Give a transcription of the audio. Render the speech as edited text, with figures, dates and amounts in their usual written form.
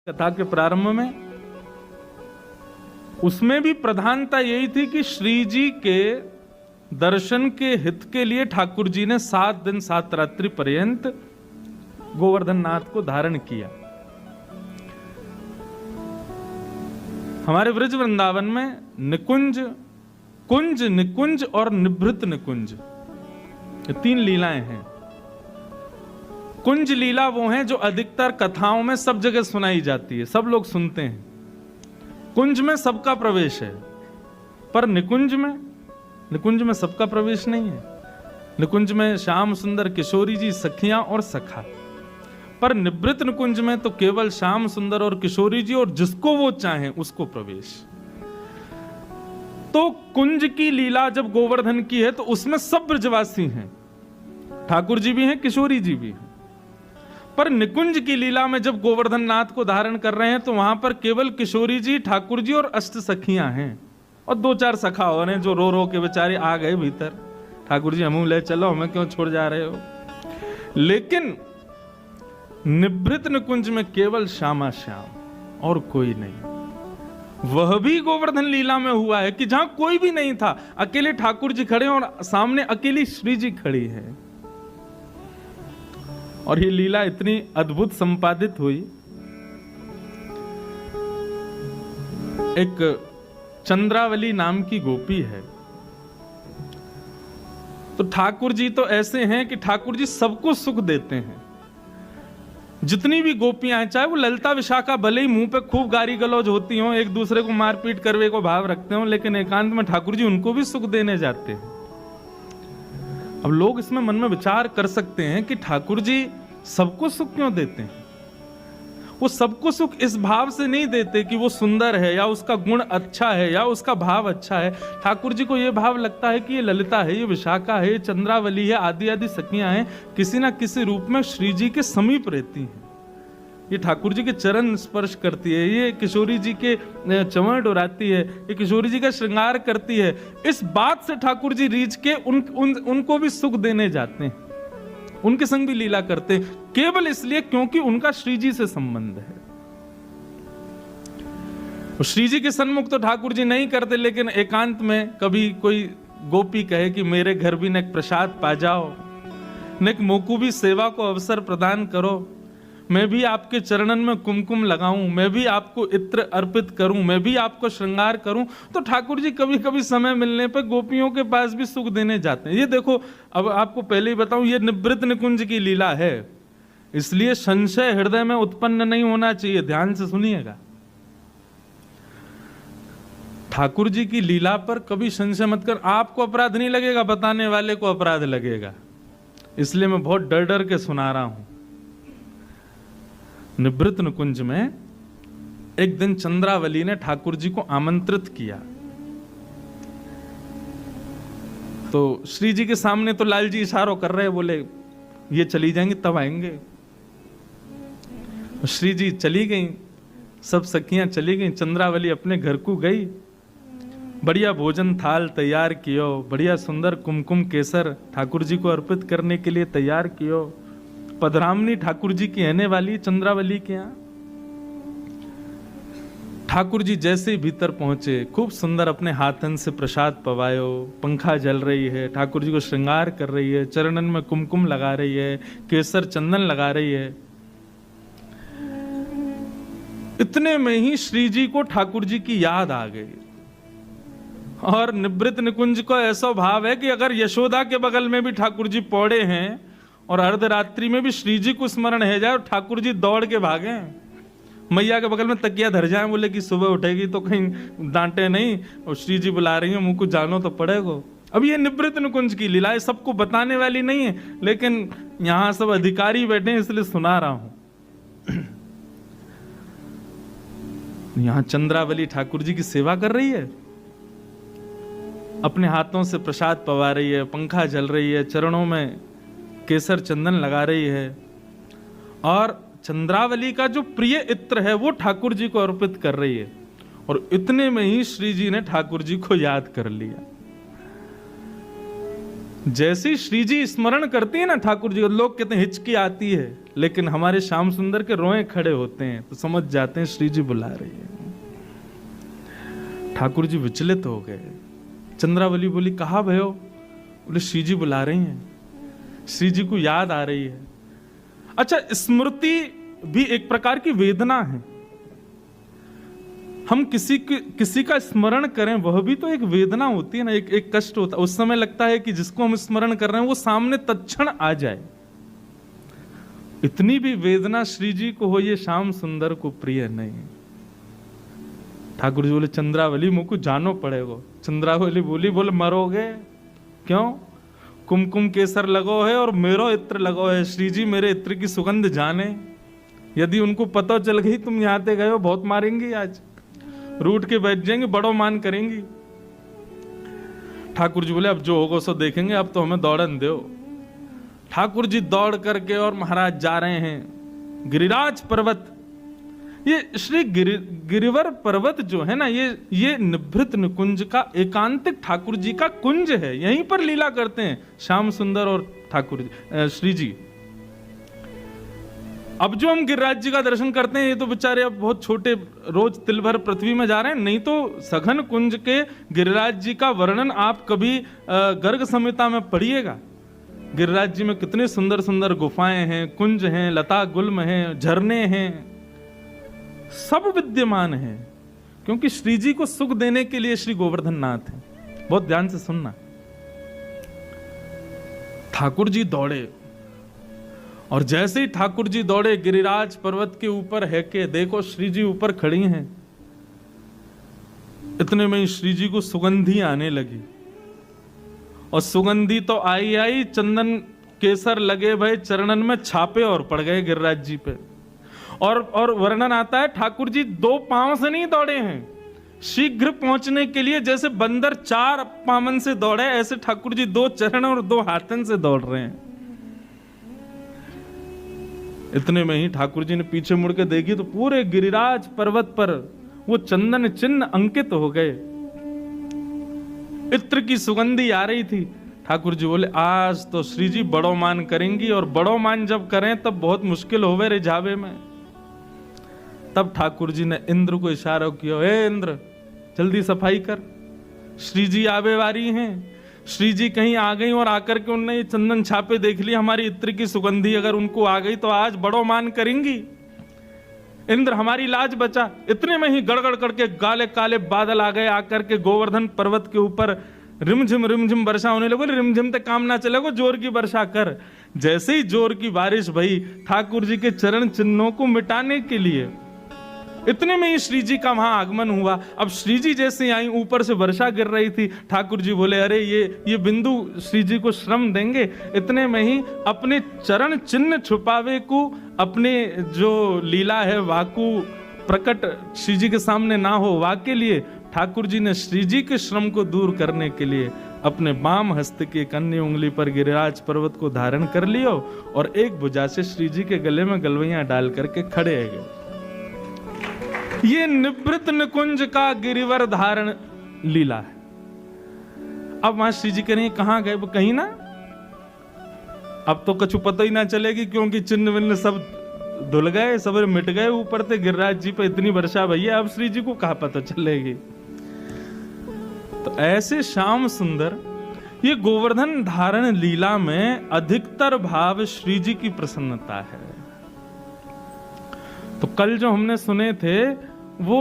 कथा के प्रारंभ में उसमें भी प्रधानता यही थी कि श्री जी के दर्शन के हित के लिए ठाकुर जी ने 7 दिन 7 रात्रि पर्यंत गोवर्धन नाथ को धारण किया। हमारे ब्रज वृंदावन में निकुंज, कुंज, निकुंज और निभृत निकुंज, ये 3 लीलाएं हैं। कुंज लीला वो है जो अधिकतर कथाओं में सब जगह सुनाई जाती है, सब लोग सुनते हैं। कुंज में सबका प्रवेश है, पर निकुंज में सबका प्रवेश नहीं है। निकुंज में श्याम सुंदर किशोरी जी, सखियां और सखा, पर निवृत्त निकुंज में तो केवल श्याम सुंदर और किशोरी जी और जिसको वो चाहें उसको प्रवेश। तो कुंज की लीला जब गोवर्धन की है तो उसमें सब ब्रजवासी हैं, ठाकुर जी भी हैं, किशोरी जी भी हैं। पर निकुंज की लीला में जब गोवर्धन नाथ को धारण कर रहे हैं तो वहां पर केवल किशोरी जी, ठाकुर जी और अष्ट सखियां हैं, और 2-4 सखा हो रहे हैं जो रो रो के बेचारे आ गए भीतर, ठाकुर जी हमें ले चलो, हमें क्यों छोड़ जा रहे हो। लेकिन निभृत निकुंज में केवल श्यामा श्याम और कोई नहीं। वह भी गोवर्धन लीला में हुआ है कि जहां कोई भी नहीं था, अकेले ठाकुर जी खड़े और सामने अकेली श्री जी खड़ी है। और ये लीला इतनी अद्भुत संपादित हुई। एक चंद्रावली नाम की गोपी है। तो ठाकुर जी तो ऐसे हैं कि ठाकुर जी सबको सुख देते हैं। जितनी भी गोपियां हैं, चाहे वो ललिता विशाखा भले ही मुंह पे खूब गाली गलौज होती हो, एक दूसरे को मारपीट करवे को भाव रखते हो, लेकिन एकांत में ठाकुर जी उनको भी सुख देने जाते हैं। अब लोग इसमें मन में विचार कर सकते हैं कि ठाकुर जी सबको सुख क्यों देते हैं। वो सबको सुख इस भाव से नहीं देते कि वो सुंदर है या उसका गुण अच्छा है या उसका भाव अच्छा है। ठाकुर जी को ये भाव लगता है कि ये ललिता है, ये विशाखा है, ये चंद्रावली है, आदि आदि सखियां हैं, किसी ना किसी रूप में श्री जी के समीप रहती हैं। ये ठाकुर जी के चरण स्पर्श करती है, ये किशोरी जी के चंवर डोराती है, ये किशोरी जी का श्रृंगार करती है। इस बात से ठाकुर जी रीझ के उनको भी सुख देने जाते हैं, उनके संग भी लीला करते हैं, केवल इसलिए क्योंकि उनका श्री जी से संबंध है। श्री जी के सन्मुख तो ठाकुर जी नहीं करते, लेकिन एकांत में कभी कोई गोपी कहे कि मेरे घर भी न एक प्रसाद पा जाओ, न एक मोकू भी सेवा को अवसर प्रदान करो, मैं भी आपके चरणन में कुमकुम लगाऊं, मैं भी आपको इत्र अर्पित करूं, मैं भी आपको श्रृंगार करूं, तो ठाकुर जी कभी कभी समय मिलने पर गोपियों के पास भी सुख देने जाते हैं। ये देखो, अब आपको पहले ही बताऊं, ये निवृत्त निकुंज की लीला है, इसलिए संशय हृदय में उत्पन्न नहीं होना चाहिए। ध्यान से सुनिएगा, ठाकुर जी की लीला पर कभी संशय मत कर। आपको अपराध नहीं लगेगा, बताने वाले को अपराध लगेगा, इसलिए मैं बहुत डर डर के सुना रहा हूं। निवृत्त निकुंज में एक दिन चंद्रावली ने ठाकुर जी को आमंत्रित किया। तो श्री जी के सामने तो लाल जी इशारों कर रहे, बोले ये चली जाएंगे तब आएंगे। श्री जी चली गई, सब सखियां चली गई, चंद्रावली अपने घर को गई। बढ़िया भोजन थाल तैयार कियो, बढ़िया सुंदर कुमकुम केसर ठाकुर जी को अर्पित करने के लिए तैयार कियो। पधरामनी ठाकुर जी की रहने वाली चंद्रावली के यहाँ। ठाकुर जी जैसे ही भीतर पहुंचे, खूब सुंदर अपने हाथन से प्रसाद पवायो, पंखा जल रही है, ठाकुर जी को श्रृंगार कर रही है, चरणन में कुमकुम लगा रही है, केसर चंदन लगा रही है। इतने में ही श्री जी को ठाकुर जी की याद आ गई। और निवृत्त निकुंज को ऐसा भाव है कि अगर यशोदा के बगल में भी ठाकुर जी पौड़े हैं और अर्धरात्रि में भी श्री जी को स्मरण है जाए और ठाकुर जी दौड़ के भागे, मैया के बगल में तकिया धर जाए, बोले कि सुबह उठेगी तो कहीं डांटे नहीं, और श्री जी बुला रही है, मुंह को जानो तो पड़ेगा। अब ये निवृत्त निकुंज की लीला है, सबको बताने वाली नहीं है, लेकिन यहां सब अधिकारी बैठे हैं इसलिए सुना रहा हूं। यहां चंद्रावली ठाकुर जी की सेवा कर रही है, अपने हाथों से प्रसाद पवा रही है, पंखा जल रही है, चरणों में केसर चंदन लगा रही है, और चंद्रावली का जो प्रिय इत्र है वो ठाकुर जी को अर्पित कर रही है। और इतने में ही श्री जी ने ठाकुर जी को याद कर लिया। जैसे श्री जी स्मरण करती है ना ठाकुर जी, लोग कहते हैं हिचकी आती है, लेकिन हमारे श्याम सुंदर के रोए खड़े होते हैं तो समझ जाते हैं श्री जी बुला रही है। ठाकुर जी विचलित हो गए। चंद्रावली बोली, कहा भयो? बोले, श्री जी बुला रही हैं, श्री जी को याद आ रही है। अच्छा, स्मृति भी एक प्रकार की वेदना है। हम किसी का स्मरण करें, वह भी तो एक वेदना होती है ना, एक कष्ट होता है। उस समय लगता है कि जिसको हम स्मरण कर रहे हैं वो सामने तत्क्षण आ जाए। इतनी भी वेदना श्री जी को हो, ये श्याम सुंदर को प्रिय नहीं। ठाकुर जी बोले, चंद्रावली मुझको जानो पड़ेगा। चंद्रावली बोले मरोगे क्यों? कुमकुम केसर लगो है और मेरो इत्र लगो है। श्री जी मेरे इत्र की सुगंध जाने, यदि उनको पता चल गई तुम यहाँ पे गए हो, बहुत मारेंगी, आज रूठ के बैठ जाएंगे, बड़ो मान करेंगी। ठाकुर जी बोले, अब जो होगा सो देखेंगे, अब तो हमें दौड़न दो। ठाकुर जी दौड़ करके और महाराज जा रहे हैं गिरिराज पर्वत। ये श्री गिरिवर पर्वत जो है ना, ये निभृत निकुंज का एकांतिक ठाकुर जी का कुंज है। यहीं पर लीला करते हैं श्याम सुंदर और ठाकुर जी, श्री जी। अब जो हम गिरिराज जी का दर्शन करते हैं, ये तो बेचारे अब बहुत छोटे, रोज तिल भर पृथ्वी में जा रहे हैं। नहीं तो सघन कुंज के गिरिराज जी का वर्णन आप कभी गर्ग संहिता में पढ़िएगा। गिरिराज जी में कितने सुंदर सुंदर गुफाएं हैं, कुंज हैं, लता गुल्म हैं, झरने हैं, सब विद्यमान है। क्योंकि श्री जी को सुख देने के लिए श्री गोवर्धन नाथ है। बहुत ध्यान से सुनना। ठाकुर जी दौड़े, और जैसे ही ठाकुर जी दौड़े, गिरिराज पर्वत के ऊपर है के देखो श्री जी ऊपर खड़ी हैं। इतने में श्री जी को सुगंधी आने लगी, और सुगंधी तो आई, चंदन केसर लगे भाई चरणन में छापे और पड़ गए गिरिराज जी पे। और वर्णन आता है, ठाकुर जी 2 पांव से नहीं दौड़े हैं, शीघ्र पहुंचने के लिए जैसे बंदर 4 पामन से दौड़े, ऐसे ठाकुर जी 2 चरण और 2 हाथन से दौड़ रहे हैं। इतने में ही ठाकुर जी ने पीछे मुड़ के देखी तो पूरे गिरिराज पर्वत पर वो चंदन चिन्ह अंकित हो गए। इत्र की सुगंधी आ रही थी। ठाकुर जी बोले, आज तो श्री जी बड़ो मान करेंगी, और बड़ो मान जब करें तब बहुत मुश्किल होवे रिझावे में। तब ठाकुर जी ने इंद्र को इशारा किया, हे इंद्र जल्दी सफाई कर, श्री जी आवे वारी हैं। श्री जी कहीं आ गई और आकर के उनने चंदन छापे देख ली, हमारी इत्र की सुगंधी अगर उनको आ गई तो आज बड़ो मान करेंगी। इंद्र हमारी लाज बचा। इतने में ही गड़गड़ करके काले काले बादल आ गए, आकर के गोवर्धन पर्वत के ऊपर रिमझिम वर्षा होने लगी। रिमझिम तक काम ना चलेगा, जोर की वर्षा कर। जैसे ही जोर की बारिश भई ठाकुर जी के चरण चिन्हों को मिटाने के लिए, इतने में ही श्री जी का वहां आगमन हुआ। अब श्री जी जैसे आई, ऊपर से वर्षा गिर रही थी। ठाकुर जी बोले, अरे ये बिंदु श्री जी को श्रम देंगे। इतने में ही अपने चरण चिन्ह छुपावे को, अपने जो लीला है वाकु प्रकट श्री जी के सामने ना हो, वाके लिए ठाकुर जी ने श्री जी के श्रम को दूर करने के लिए अपने बाम हस्त की अन्य उंगली पर गिरिराज पर्वत को धारण कर लियो, और एक भुजा से श्री जी के गले में गलवैया डाल करके खड़े है। ये निवृत्त निकुंज का गिरिवर धारण लीला है। अब वहां श्री जी कह रहे हैं, कहां गए? वो कहीं ना, अब तो कछु पता ही ना चलेगी, क्योंकि चिन्ह विन्ह सब धुल गए, सब मिट गए। ऊपर से गिरिराज जी पे इतनी वर्षा भैया, अब श्री जी को कहां पता चलेगी। तो ऐसे श्याम सुंदर, ये गोवर्धन धारण लीला में अधिकतर भाव श्री जी की प्रसन्नता है। तो कल जो हमने सुने थे वो